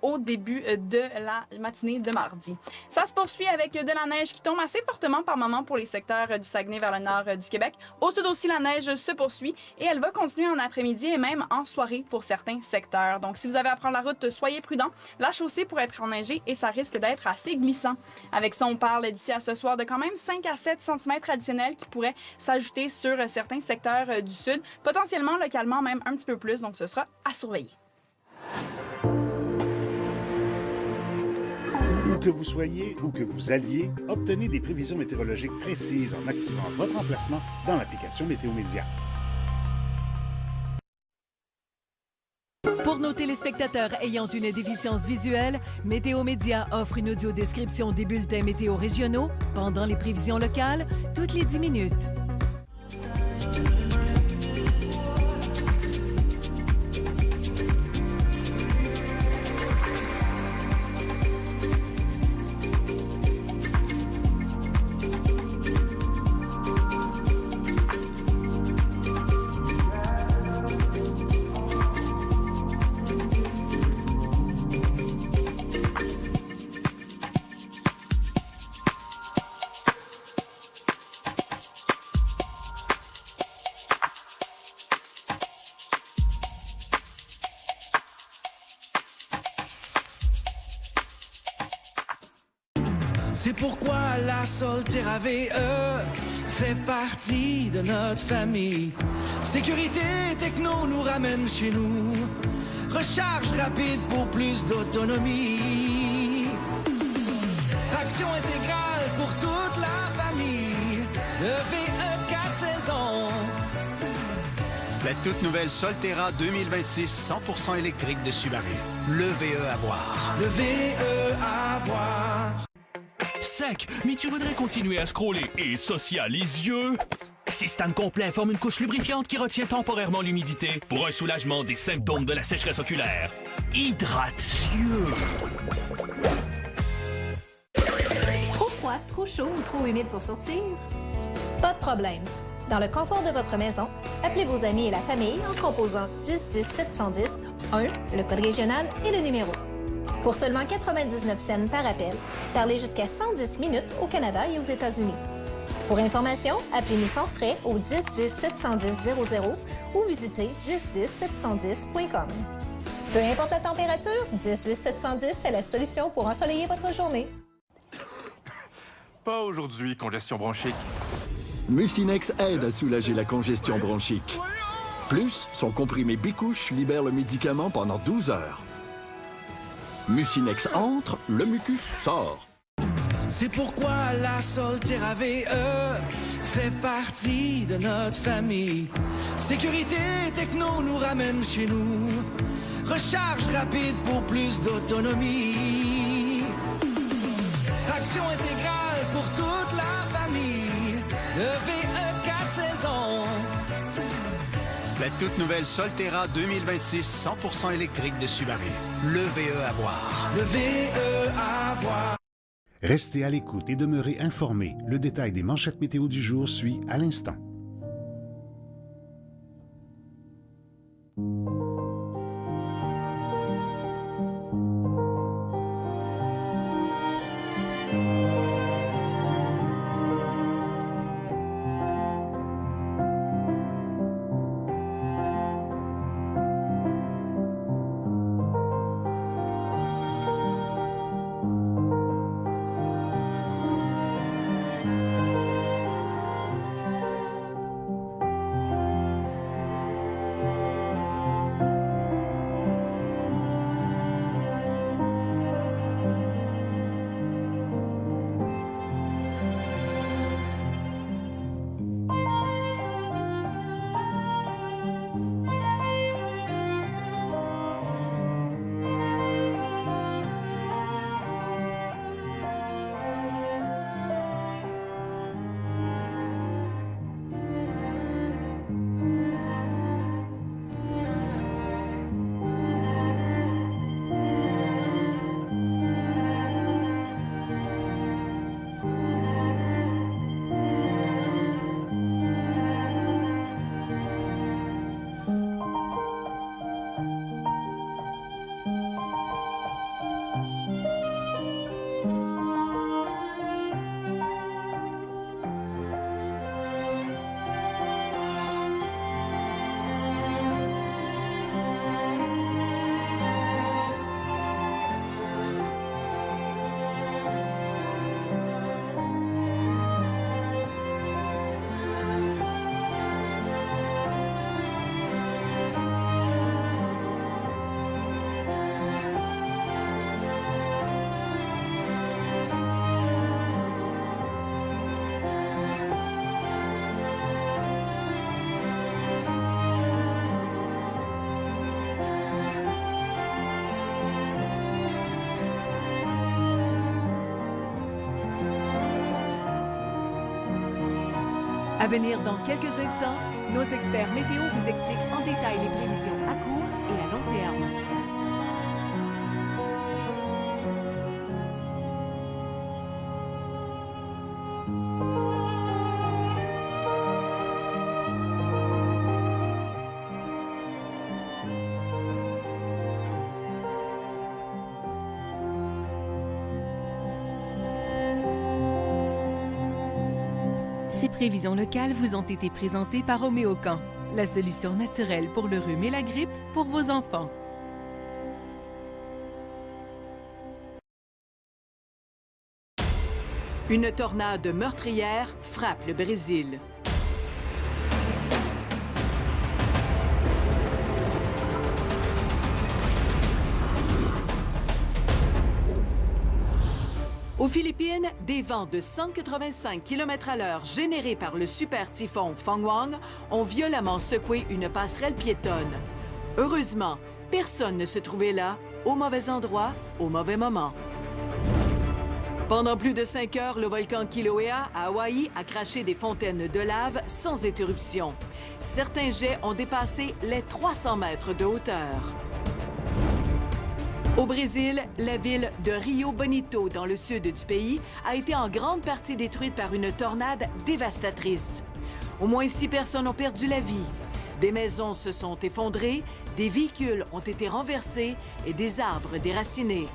au début de la matinée de mardi. Ça se poursuit avec de la neige qui tombe assez fortement par moment pour les secteurs du Saguenay vers le nord du Québec. Au sud aussi, la neige se poursuit et elle va continuer en après-midi et même en soirée pour certains secteurs. Donc, si vous avez à prendre la route, soyez prudents. La chaussée pourrait être enneigée et ça risque d'être assez glissant. Avec ça, on parle d'ici à ce soir de quand même 5 à 7 cm additionnels qui pourraient s'ajouter sur certains secteurs du sud, potentiellement localement même un petit peu plus, donc ce sera à surveiller. Où que vous soyez, où que vous alliez, obtenez des prévisions météorologiques précises en activant votre emplacement dans l'application Météo Média. Pour nos téléspectateurs ayant une déficience visuelle, Météo Média offre une audio-description des bulletins météo régionaux pendant les prévisions locales, toutes les 10 minutes. C'est pourquoi la Solterra VE fait partie de notre famille. Sécurité et techno nous ramènent chez nous. Recharge rapide pour plus d'autonomie. Traction intégrale pour toute la famille. Le VE 4 saisons. La toute nouvelle Solterra 2026 100% électrique de Subaru. Le VE à voir. Le VE à voir. Sec, mais tu voudrais continuer à scroller et socialiser? Systane complet forme une couche lubrifiante qui retient temporairement l'humidité pour un soulagement des symptômes de la sécheresse oculaire. Hydratieux! Trop froid, trop chaud ou trop humide pour sortir? Pas de problème. Dans le confort de votre maison, appelez vos amis et la famille en composant 10 10 710 1, le code régional et le numéro. Pour seulement 99 cents par appel, parlez jusqu'à 110 minutes au Canada et aux États-Unis. Pour information, appelez-nous sans frais au 10 10 710 00 ou visitez 1010-710.com. Peu importe la température, 10 10 710 est la solution pour ensoleiller votre journée. Pas aujourd'hui, congestion bronchique. Mucinex aide à soulager la congestion bronchique. Plus, son comprimé Bicouche libère le médicament pendant 12 heures. Mucinex entre, le mucus sort. C'est pourquoi la Solterra VE fait partie de notre famille. Sécurité et techno nous ramènent chez nous. Recharge rapide pour plus d'autonomie. Traction intégrale pour toute la famille. Le VE 4 saisons. La toute nouvelle Solterra 2026 100% électrique de Subaru. Le VE à voir. Le VE à voir. Restez à l'écoute et demeurez informés. Le détail des manchettes météo du jour suit à l'instant. À venir dans quelques instants, nos experts météo vous expliquent en détail les prévisions à court et à long terme. Ces prévisions locales vous ont été présentées par Homéocan, la solution naturelle pour le rhume et la grippe pour vos enfants. Une tornade meurtrière frappe le Brésil. Aux Philippines, des vents de 185 km/h générés par le super typhon Fangwang ont violemment secoué une passerelle piétonne. Heureusement, personne ne se trouvait là, au mauvais endroit, au mauvais moment. Pendant plus de 5 heures, le volcan Kilauea à Hawaï a craché des fontaines de lave sans interruption. Certains jets ont dépassé les 300 mètres de hauteur. Au Brésil, la ville de Rio Bonito, dans le sud du pays, a été en grande partie détruite par une tornade dévastatrice. Au moins 6 personnes ont perdu la vie. Des maisons se sont effondrées, des véhicules ont été renversés et des arbres déracinés.